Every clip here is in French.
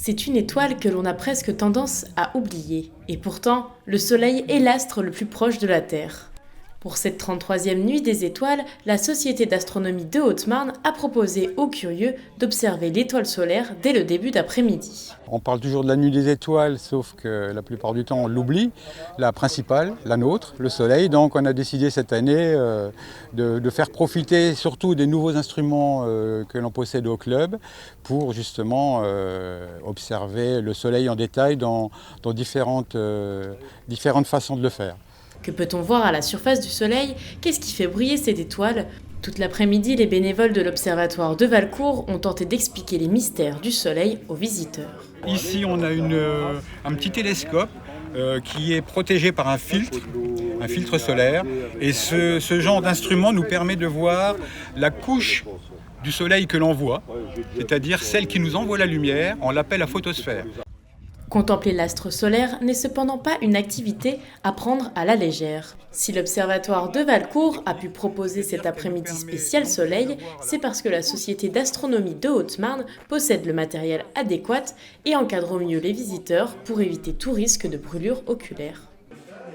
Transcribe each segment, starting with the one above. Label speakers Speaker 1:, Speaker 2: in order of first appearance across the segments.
Speaker 1: C'est une étoile que l'on a presque tendance à oublier. Et pourtant, le Soleil est l'astre le plus proche de la Terre. Pour cette 33e nuit des étoiles, la Société d'astronomie de Haute-Marne a proposé aux curieux d'observer l'étoile solaire dès le début d'après-midi.
Speaker 2: On parle toujours de la nuit des étoiles, sauf que la plupart du temps on l'oublie. La principale, la nôtre, le Soleil. Donc on a décidé cette année de faire profiter surtout des nouveaux instruments que l'on possède au club pour justement observer le Soleil en détail dans différentes façons de le faire.
Speaker 1: Que peut-on voir à la surface du Soleil? Qu'est-ce qui fait briller cette étoile? Toute l'après-midi, les bénévoles de l'Observatoire de Valcourt ont tenté d'expliquer les mystères du Soleil aux visiteurs.
Speaker 3: Ici, on a un petit télescope qui est protégé par un filtre solaire. Et ce genre d'instrument nous permet de voir la couche du Soleil que l'on voit, c'est-à-dire celle qui nous envoie la lumière, on l'appelle la photosphère.
Speaker 1: Contempler l'astre solaire n'est cependant pas une activité à prendre à la légère. Si l'Observatoire de Valcourt a pu proposer cet après-midi spécial Soleil, c'est parce que la Société d'astronomie de Haute-Marne possède le matériel adéquat et encadre au mieux les visiteurs pour éviter tout risque de brûlure oculaire.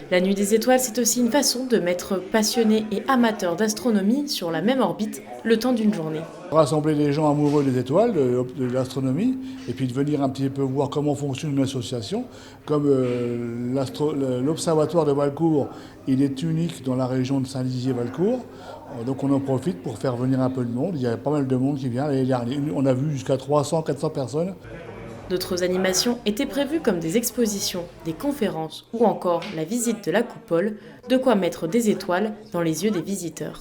Speaker 1: La nuit des étoiles, c'est aussi une façon de mettre passionnés et amateurs d'astronomie sur la même orbite le temps d'une journée.
Speaker 4: Rassembler les gens amoureux des étoiles, de l'astronomie, et puis de venir un petit peu voir comment fonctionne une association. Comme l'Observatoire de Valcourt, il est unique dans la région de Saint-Lizier-Valcourt. Donc on en profite pour faire venir un peu de monde. Il y a pas mal de monde qui vient. On a vu jusqu'à 300-400 personnes.
Speaker 1: D'autres animations étaient prévues comme des expositions, des conférences ou encore la visite de la coupole, de quoi mettre des étoiles dans les yeux des visiteurs.